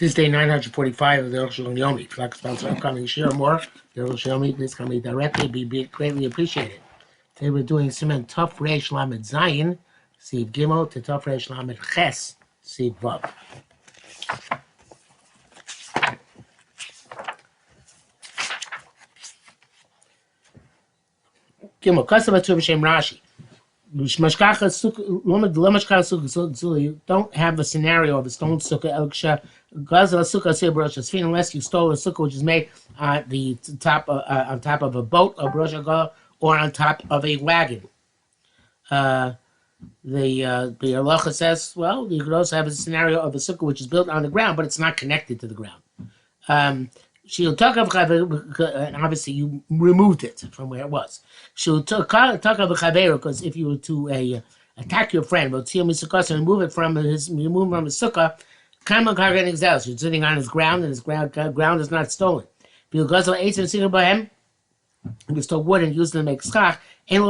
This day 945 of the Arukh HaShulchan Yomi. If you'd like to sponsor upcoming share more, the Arukh HaShulchan Yomi, please come me directly. Be greatly appreciated. Today we're doing Siman Tov Reish Lamed Zayin, Siv Gimel, to Tov Reish Lamed Ches, Siv Vav. Gimel, Kasav Atu B'Shem Rashi. You don't have a scenario of a stone sukkah unless you stole a sukkah which is made on the top on top of a boat or or on top of a wagon. The halacha says, well, you could also have a scenario of a sukkah which is built on the ground, but it's not connected to the ground. She'll talk of and obviously you removed it from where it was. She'll talk of because if you were to attack your friend, but remove it from his sukkah, you're sitting on his ground, and his ground is not stolen. If you stole wood and used it to make schach, there's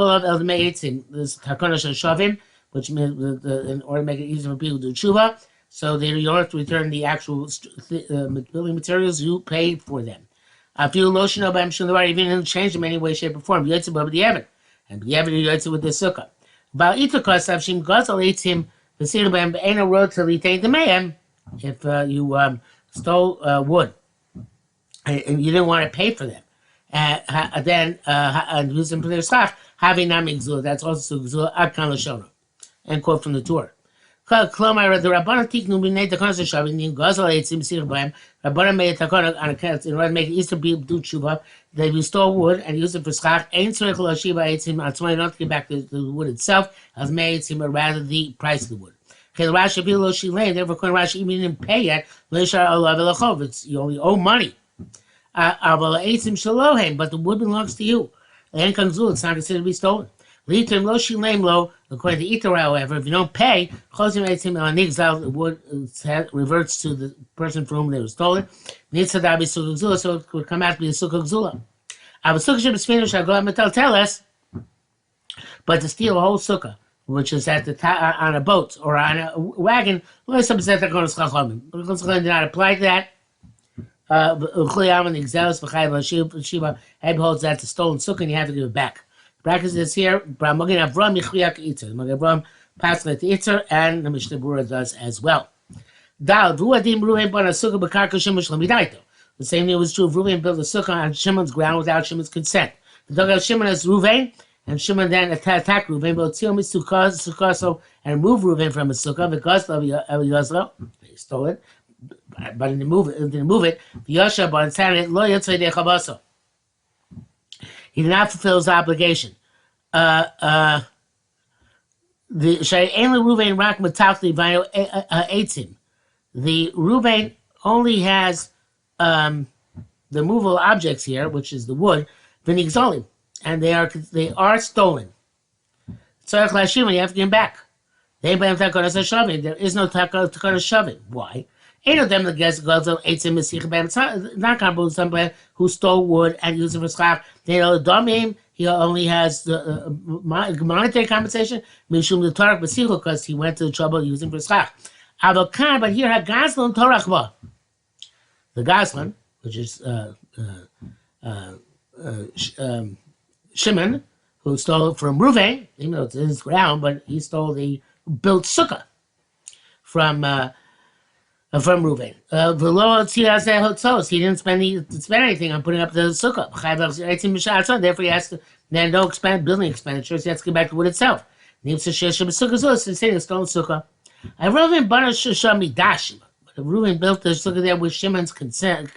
takana shavim, which means in order to make it easier for people to do tshuva. So they don't have to return the actual building materials. You paid for them. I feel lotion of even didn't change them in any way, shape, or form. You above the Evan, and the Evan you with the sukkah. About Itakas, Avshim Gazel eats him. The Sinabam ain't a road to retain the mayhem. If you stole wood and you didn't want to pay for them, then and use them for their schach, having naming zul. That's also zul akan lashona. End quote from the Torah. Klomar the Rabbanan tiknu b'nei takana shavim nim gazel eitzim sir b'hem. Rabbanan made a takana on account in order to make it easier to do tshuva. They restore wood and use it for schach. Ain't tzorich l'shiva eitzim atzmai not to get back to the wood itself as made eitzim, or rather the price of the wood. Rashi bilo shilei. Therefore, when Rashi even didn't pay yet, leishar olav elachov. It's you only owe money. Aval eitzim shalohem, but the wood belongs to you. And kanzul, it's not considered to be stolen. Litim lo shilem lo. According to Itar, however, if you don't pay, the wood reverts to the person from whom they were stolen. So it would come out to be a sukkah gzula. But to steal a whole sukkah, which is at the on a boat or on a wagon, did not apply to that. Heb holds that the stolen sukkah and you have to give it back. Brackets is here. Avram passed it to Itzer, and the Mishnah Berurah does as well. The same thing was true if Reuven built a sukkah on Shimon's ground without Shimon's consent. The dog of Shimon as Reuven, and Shimon then attacked Reuven, but Sukkah and removed Reuven from his sukkah because of Yoslo. They stole it, but didn't move it. The Yosha, but inside it, Lo Yotzei Dechabaso. He did not fulfill his obligation. The Reuven only has the movable objects here, which is the wood, and they are stolen. So you have to give them back. There is no takana shavim. Why? Ain't of them the guest goes on eitzim mesich ben. It's not comparable to somebody who stole wood and used it for schach. They know the domim. He only has the monetary compensation. Mishum the Torah b'sichu because he went to the trouble using for schach. Avokan, but here hagazlan torachba. The gazlan, which is Shimon, who stole it from Reuven, even though it's in his ground, but he stole the built sukkah from Reuven. He didn't spend anything on putting up the sukkah. Therefore, he has to then no building expenditures. He has to get back to wood itself. It's saying a stone sukkah. Reuven but Reuven built the sukkah there with Shimon's consent.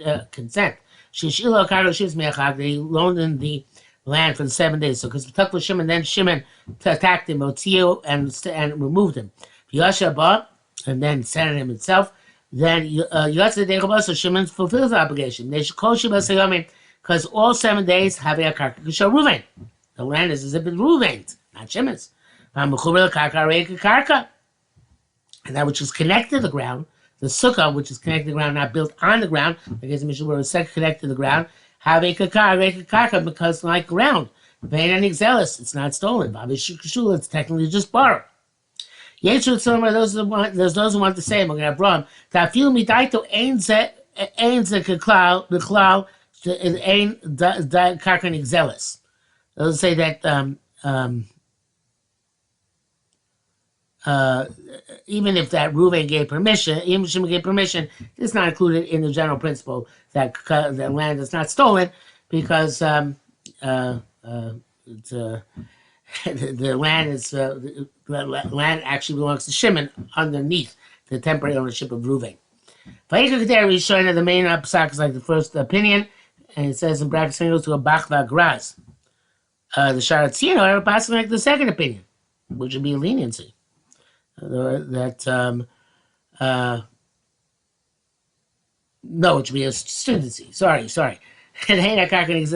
They loaned in the land for the 7 days. So because he took with Shimon, then Shimon attacked him, and removed him. And then sent him himself. Then Shimon fulfills the obligation. They should call Shimon because all 7 days have a karka show Reuven. The land is as if it's Reuven's, not Shimon's. And that which is connected to the ground, the sukkah which is connected to the ground, not built on the ground, I guess the Mishnah was connected to the ground, have a karka because like ground. If ain't any zealous, it's not stolen. It's technically just borrowed. Yeshu Tzomar, those who want to say, we're going to have Ram. Tafil Midaito Ein Ze Keklau, the Klau, Ein Karkanik Zealous. Those say that even if that Reuven gave permission, even Shimon gave permission, it's not included in the general principle that the land is not stolen because it's, the land is the land actually belongs to Shimon underneath the temporary ownership of Reuven. We show the main psak is like the first opinion, and it says in brackets to a bachva graz. The Sharatzino are passing like the second opinion, which would be a leniency. No, it should be a studency. Sorry.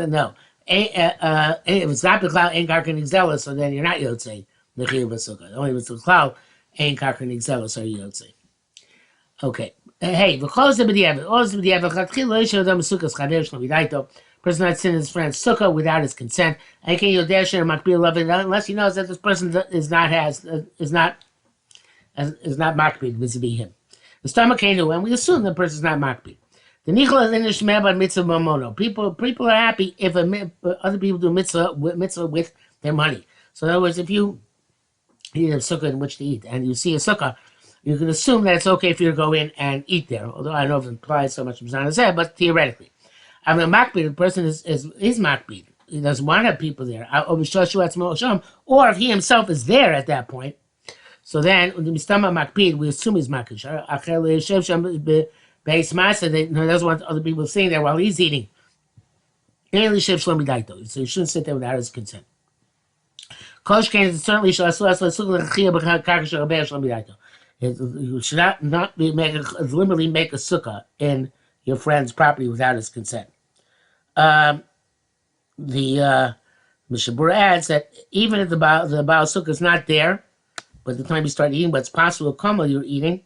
No. If it's not the cloud, ain't karkan exelos, so then you're not yotzei the chiyuv b'sukkah. Only if it's the cloud, ain't karkan exelos, are you yotzei. Okay. Hey, the close the b'diavad. All the b'diavad. Chatchil lo yishav adam sukkahs chaver shlo vidaito. Person not sin his friend's sukkah without his consent. I can't yodeh sher makbil love unless he knows that this person is not makbid vis-a-vis him. The stomach can't do, and we assume the person is not makbid. The nichol is mitzvah mamono. People are happy if other people do mitzvah with their money. So in other words, if you eat a sukkah in which to eat, and you see a sukkah, you can assume that it's okay for you to go in and eat there. Although I don't know if it implies so much as said, but theoretically, I mean, makbid, the person is makbid. He doesn't want to have people there. Or if he himself is there at that point. So then, we assume he's makbid. He doesn't want other people sitting there while he's eating. So you shouldn't sit there without his consent. You should not deliberately make a sukkah in your friend's property without his consent. The Mishabura adds that even if the Baal Sukkah is not there, but the time you start eating, but it's possible to come while you're eating,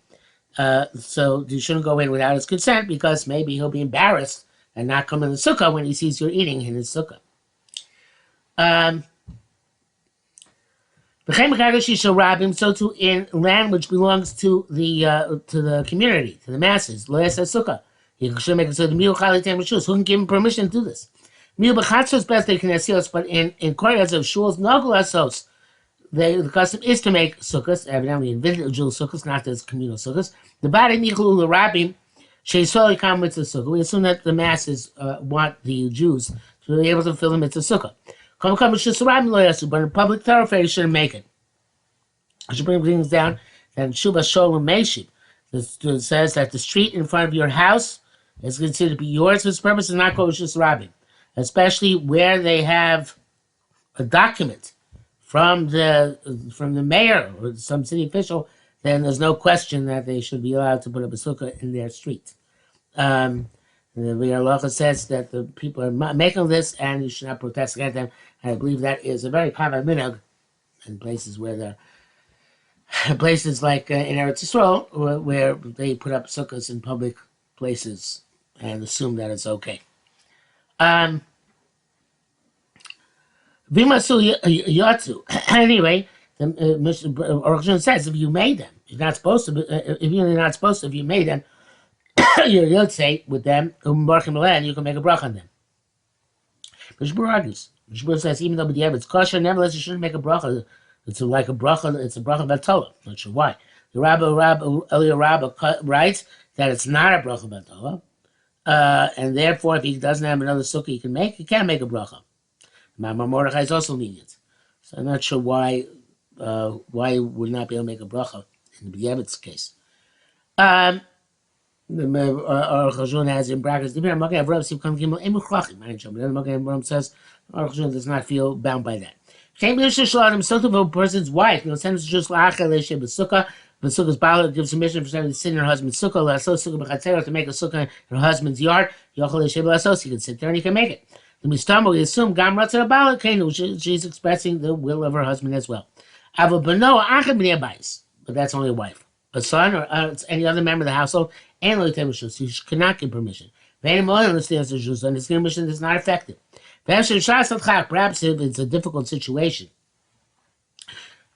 so you shouldn't go in without his consent because maybe he'll be embarrassed and not come in the sukkah when he sees you're eating in his sukkah. So too in land which belongs to the community, to the masses. He should make it so the who can give him permission to do this? But in courtyards of shuls, nogulasos, the custom is to make sukkahs, evidently individual sukkahs, not as communal sukkahs. The body nichlu l'rabim sheisoli kam mitzvah sukkah. We assume that the masses want the Jews to be able to fill the mitzvah sukkah. But in public thoroughfare, you shouldn't make it. I should bring things down that Shubas Sholem Meshib. It says that the street in front of your house is considered to be yours for this purpose and not kosher rabbin, especially where they have a document from the mayor or some city official. Then there's no question that they should be allowed to put up a sukkah in their street. The halacha says that the people are making this, and you should not protest against them. And I believe that is a very common minhag in places where places like in Eretz Yisrael, where they put up sukkahs in public places and assume that it's okay. Vimasu yatsu. Anyway, the Arukh HaShulchan says if you made them, you're not supposed to. If you made them, you're yotzei with them. And you can make a bracha on them. Mishbur argues. Mishbur says even though it's kosher, nevertheless you shouldn't make a bracha. It's like a bracha. It's a bracha batola. Not sure why. The Rabbi writes that it's not a bracha batola, and therefore if he doesn't have another sukkah he can't make a bracha. Mama Mordechai is also lenient, so I'm not sure why he would not be able to make a bracha in the B'yevet's case. The Arukh HaShulchan has in brackets. The Ram says Arukh HaShulchan does not feel bound by that. So to a person's wife, sends just sukkah. The sukkah's bala gives permission for somebody to sit in her husband's sukkah. To make a sukkah in her husband's yard, he can sit there and he can make it. The mistama, we assume she's expressing the will of her husband as well. But that's only a wife. A son or any other member of the household, and she cannot give permission. And this permission is not effective. Perhaps if it's a difficult situation,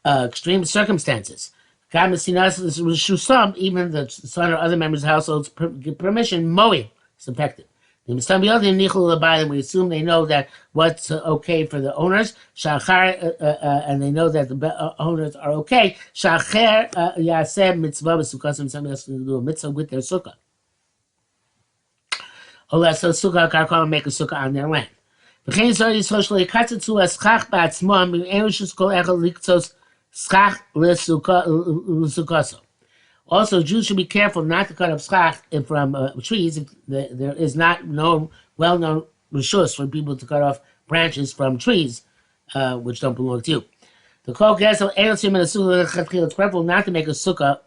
extreme circumstances, God Messinas is Shusam, even the son or other members of the households give permission, Moed is affected. We assume they know that what's okay for the owners, and they know that the owners are okay. Shacher yaseh mitzvah b'sukkah, somebody else can do a mitzvah with their sukkah. Ola so sukkah karkon make a sukkah on their land. V'chein zor yisrael shlo yikatzatzu eschach ba'atzmon b'enushes kol echad liktzos schach l'sukkaso. Also, Jews should be careful not to cut up schach from trees. If there is not well-known rishus for people to cut off branches from trees, which don't belong to you. The kol gesel elosim and the it's preferable not to make a sukkah.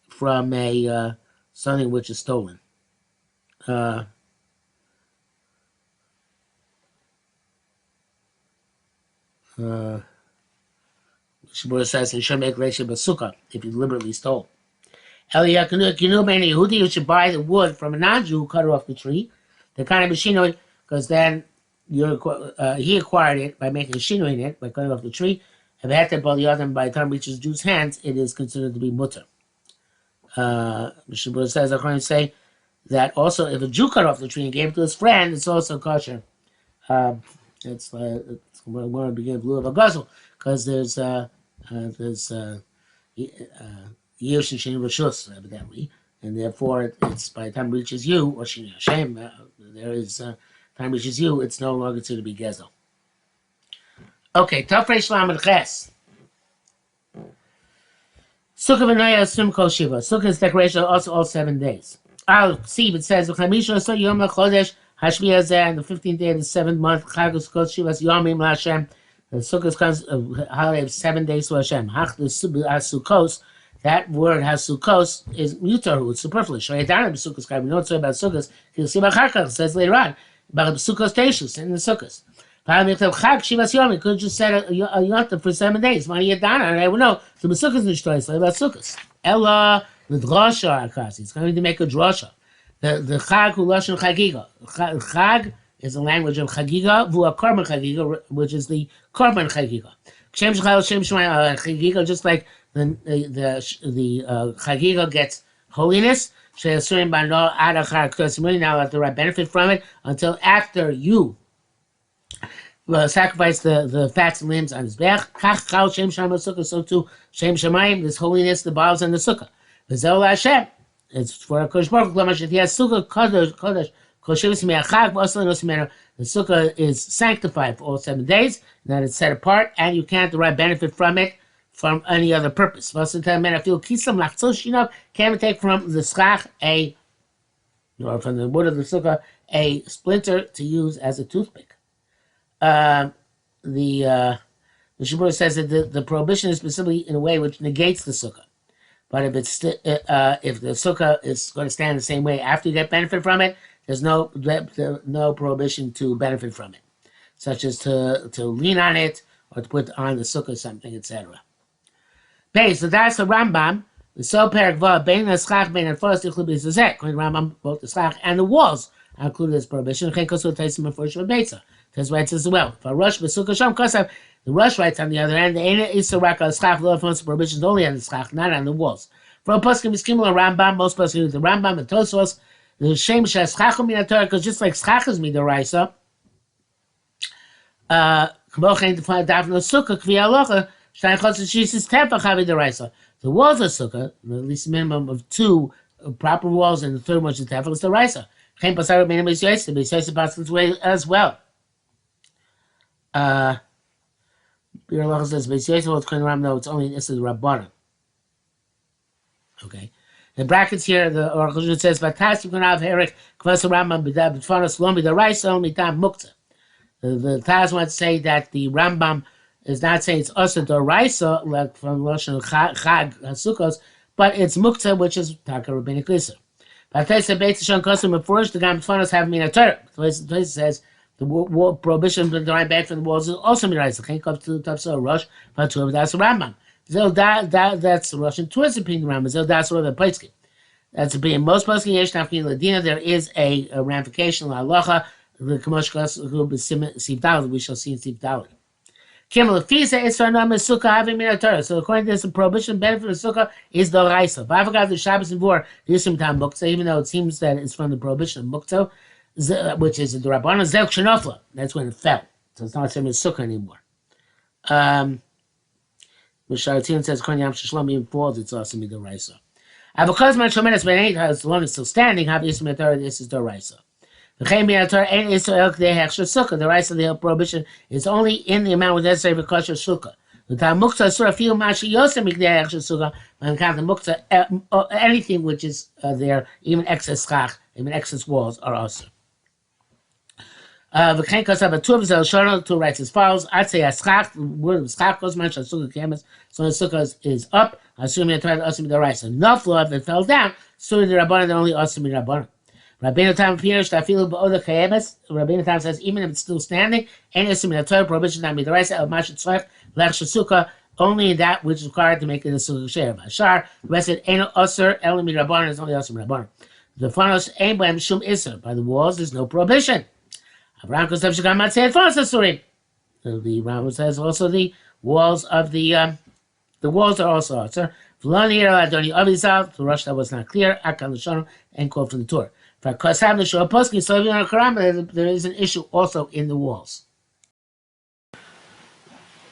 From a something which is stolen. Shmuel says you should make reisha b'sukkah if you deliberately stole. Yehudi, you should buy the wood from a non-Jew who cut off the tree. The kind of machinery, because then he acquired it by making a shinoi in it, by cutting off the tree. If by the time it reaches Jew's hands, it is considered to be mutter. Shmuel says, according to say that also if a Jew cut off the tree and gave it to his friend, it's also kosher. It's one of the beginning blue of a guzzle because there's Yoshin Shin Rishus, evidently, and therefore it's by the time it reaches you, or Shin Hashem, there is time it reaches you, it's no longer considered to be Gezel. Okay, Tafrei Shlam and Ches. Sukkah v'noya asum kol shiva. Sukkah's decoration also all 7 days. I'll see if it says v'chamisha so yom lachodesh hashmiya zeh on the 15th day of the 7th month chagos kol shivas yomim laHashem. The Sukkah comes a holiday of 7 days to Hashem. Hach the Sukkos. That word Hasukos is mutar, it's superfluous. Shoyadanim Sukkos. We don't say about Sukkos. You'll see about Chakach. It says later on about Sukkos Teishus in the Sukkos. It could have just said a yontif for 7 days. And I would know. So the Sukkos is about Sukkos. Ella the drasha akasi. It's going to make a drasha. The Chag who lashon chagiga. Chag is the language of chagiga. Vua korban chagiga, which is the korban chagiga. Shem shchal shem shmai chagiga, just like the chagiga gets holiness. She'asurim b'no ad achar k'tosimuni. Now have the right benefit from it until after you sacrifice the fats and limbs on his back. Kach chal shem sham sukkah. So too shem shemayim, this holiness, the bowels and the sukkah. V'zeh Hashem. It's for a kodesh baruch hu. If he has sukkah kodesh. The sukkah is sanctified for all 7 days, and that it's set apart, and you can't derive benefit from it from any other purpose. Can't take from the schach from the wood of the sukkah a splinter to use as a toothpick. The Shibur says that the prohibition is specifically in a way which negates the sukkah. But if if the sukkah is going to stand the same way after you get benefit from it, there's no prohibition to benefit from it, such as to lean on it or to put on the sukkah something, etc. So that's the Rambam. The so perakva bein the schach bein the forest included is the Rambam, both the schach and the walls are included as prohibition. That's why it says as well. For rush b'sukkah sham kasav, the rush writes on the other end. The ena isarak al schach lo afons prohibitions only on the schach, not on the walls. For a poskim is kimul Rambam, most poskim with the Rambam and Tosfos. The shame shas schachum min Torah, because just like schach is midaraisa, k'mochein to find dafno sukkah kvi halacha shtayim chotz shishis tefach havi daraisa. The walls of sukkah, at least a minimum of 2 proper walls, and the third one is tefach is daraisa. Chen pasar min Beis Yosef, Beis Yosef passes this way as well. Bir halacha says Beis Yosef what's going around. No, it's only this is Rabbanan. Okay. The brackets here, the Arukh HaShulchan says, "Vatas yikunav herek kvas Rambam b'davanas lo midaraisa mitam mukta." The Taz wants to say that the Rambam is not saying it's asa doraisa like from Lashon Chag Hasukos, but it's mukta, which is taka rabbinic lisa. Vatas beit shon kosim beforish the gam b'davanas have mina Torah. The place says the prohibition to derive back from the walls is also midaraisa. Can't come to the top of rush, but to that's Rambam. That's the Russian twist opinion Rambam. That's what the Paitzki. That's opinion. Most poskim yesh nafkin ladina. There is a ramification la halacha. The Kamosh Sivdal we shall see in Sivdal. Kimel Fisa is for number Sukkah having Torah. So according to this, the prohibition benefit of Sukkah is the Raisa. But I forgot the Shabbos and Vor, the Yisum Tam Muktzah, even though it seems that it's from the prohibition of Muktzah, which is the Rabbanah Zel Kshenofla. That's when it fell. So it's not saying Sukkah anymore. Misharatin says, Kon Yam Shalom even falls, it's also the Raisa. Because my tremendous ben as long as it's still standing, have Yisum Torah, this is the Raisa. The rice of the prohibition is only in the amount necessary for kosher sukkah. The muktzah sura feel mashi yosem mikdei extra sukkah. When count the muktzah, anything which is there, even excess schach, even excess walls, are also. The kenkos have a two of the two writes as follows: I'd say a schach, the word of schach goes much on sukkah camas. So the sukkah is up. Assuming the Torah also the rice. Enough law if it fell down. So the rabbanon only also the rabbanon. Rabbeinu Tam appears to feel ba'oda kayemes. Rabbeinu Tam says even if it's still standing, and assuming the Torah prohibition that midaraisa el mashet tzorech lechsha sukkah only that which is required to make it a sukkah share. Bashar the rest said ain't usher el midrabanan is only usher midrabanan. The fanos ain't by shum iser by the walls there's no prohibition. Abraham Kosev shagam matzeh fanos asurim. The Rambam says also the walls of the walls are also usher. V'lo nir adoni avizav the Rosh that was not clear. Akal l'shonim and quote from the Torah. For Kosav the Shor Poskin, so even on Quran, there is an issue also in the walls.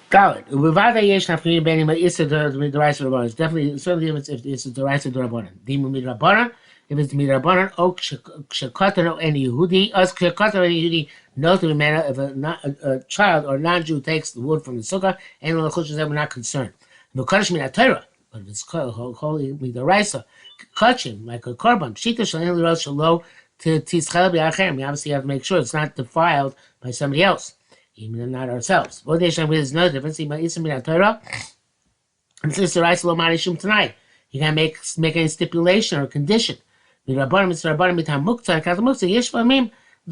Galad, Uvada Yesh Nafkin Benim Issa the rice of Rabbanon. It's definitely certainly if it's the rice of the Rabbanon. Dimu Mid Rabbanon, if it's Mid Rabbanon, Oak Shekotano any Yehudi, us Shekotano any Yehudi, know to be manner if a child or non-Jew takes the wood from the sukkah, and the Chushas that we're not concerned. Because Min Torah, but if it's holy Mid Raisa. Kachim, like a korban. Pshita shalin l'ros shalo to tischel b'achem. We obviously have to make sure it's not defiled by somebody else, even if not ourselves. There's no difference. And since the rice lo manishum tonight, you can't make any stipulation or condition. The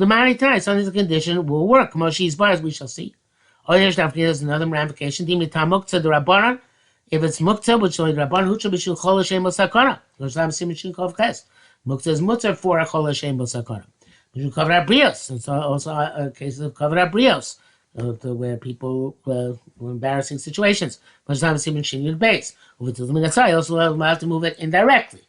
money tonight, so this condition will work. Moshe's bars we shall see. There's another ramification. The rabbanon. If it's muktzah, which is rabban hucha b'shul chol hashem b'sakana, l'slam simichin kov ches. Muktzah is mutzah for a chol hashem b'sakana. We should cover up brios. It's also a case of cover up brios, where people were embarrassing situations. L'slam simichin yud base. Over to the mitzvah, also allowed to move it indirectly.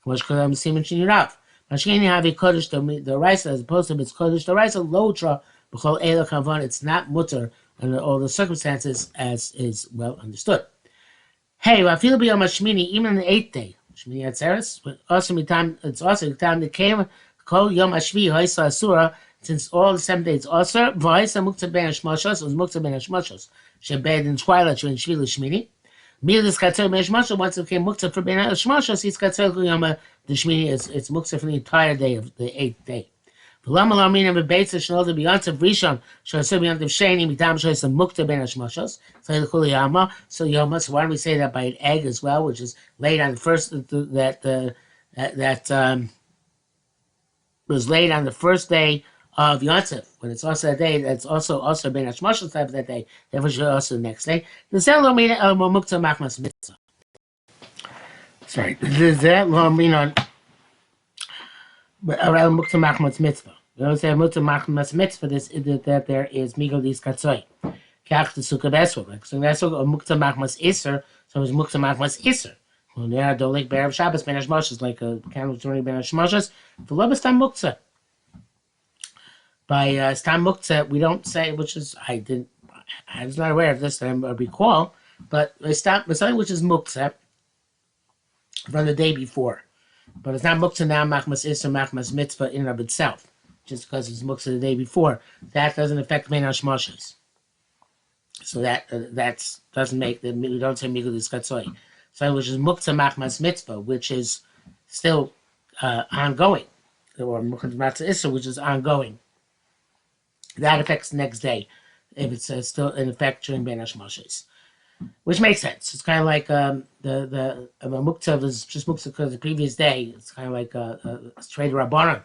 L'slam simichin yud Mashkeni havi kodesh the rice as opposed to it's kodesh the rice lotra b'chol eila kavan. It's not mutter under all the circumstances as is well understood. Hey, I feel beyond Shmini, even on the 8th day. Shmini Atzeres, but also it's also the time that came called Yom Hashvi Haisa Asura, since all the 7 days also Vaisa Mukta Ben Hashmashos was Mukta Ben Hashmashos. She bathed in twilight during Shvi Shmini. Milas Katzer Ben Hashmashos, once it became Mukta for Ben Hashmashos, he's Katzer Yom the Shmini it's Mukta for the entire day of the 8th day. V'lam alamina bebeitz shnol the beyond of Rishon shasur beyond of Sheni mitam shas mukta ben hashmashos. So yama. So yoma. So why don't we say that by an egg as well, which is laid on the first was laid on the first day of Yontif. When it's also that day, that's also ben hashmashos type of that day. Therefore, should also the next day. The zel lo mina el mukta machmas mitzvah. Sorry, the zel lo mina. But around Mukta Machmas Mitzvah. We don't say Mukta Machmas Mitzvah that there is Migol Dis Katsoy. Kach the Sukkah Vesel. Like so that's a Mukta Machmas Isser, so it's Mukta Machmas Isser. When they are Dolik Be'er Shabbos Ben Hashmashos, like a candle turning Ben Hashmashos, the love is Stam Mukta. By Stam Mukta, we don't say, which is, I was not aware of this that I recall, but something which is Mukta from the day before. But it's not muktzah now, machmas isser, machmas mitzvah in and of itself. Just because it's muktzah the day before, that doesn't affect mein hashmashos. So that doesn't make we don't say migul iskatzoi. So which is muktzah machmas mitzvah, which is still ongoing, or muktzah matzah isser, which is ongoing. That affects the next day if it's still in effect during ben hashmashos. Which makes sense. It's kind of like the muktzah was just muktzah because the previous day. It's kind of like a trade rabbanon.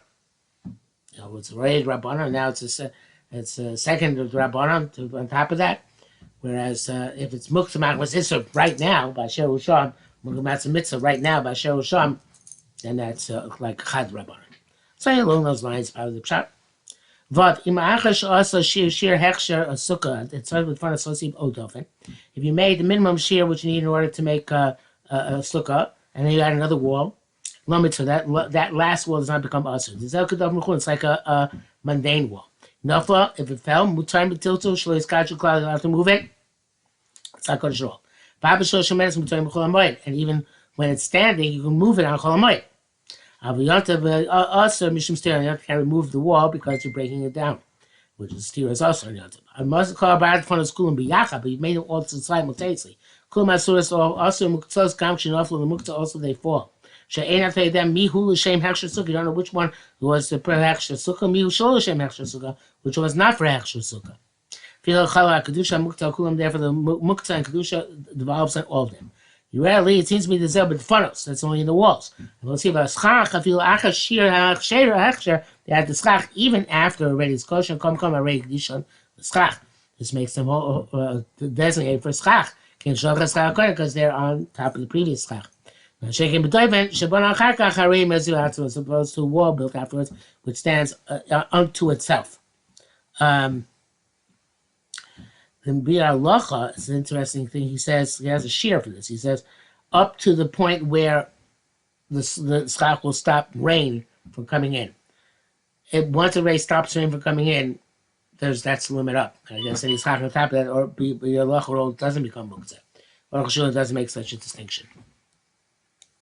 It's a raid rabbanon. Now it's a second of rabbanon on top of that. Whereas if it's muktzah machmas isser right now by sheru sham, muktzah matzah mitzvah right now by sheru sham, then that's like chad rabbanon. So along those lines, out of the pshat. But also shear hechsher a sukkah. It starts with front of sosib odofen. If you made the minimum shear which you need in order to make a sukkah, and then you add another wall, limit so that last wall does not become usher. It's like a mundane wall. Nafa, if it fell, mutar b'tilto shlo yiskachu klal, you have to move it. It's not kodesh at all. And even when it's standing, you can move it on chol hamoed. You have to remove the wall because you're breaking it down, which is steer is also on Yontav. I must call about in front of school and be yacha, but you made them all simultaneously. Kul masuras also muktzos kamshin awful the muktzah also they fall. She'ein after them mihu l'shem hechsher sukkah. You don't know which one was the per hechsher sukkah, mihu shol l'shem hechsher sukkah, which was not for hechsher sukkah. Fil chala kedusha muktzah kulam. Therefore, the muktzah and kedusha develops on all of them. Rarely, it seems to be the zel, but the funnels. That's only in the walls. And we'll see about schach. I feel achas shir hechsher. They had the schach even after already it's kosher. Come already kedusha the schach. This makes them designate for schach. Can't show schach because they're on top of the previous schach. As opposed to a wall built afterwards, which stands unto itself. The Bir Halacha is an interesting thing. He says he has a shear for this. He says up to the point where the schach will stop rain from coming in. Once the rain stops rain from coming in, that's the limit up. I guess any schach on top of that, or Bir Halacha doesn't become muktzeh. Arukh HaShulchan doesn't make such a distinction.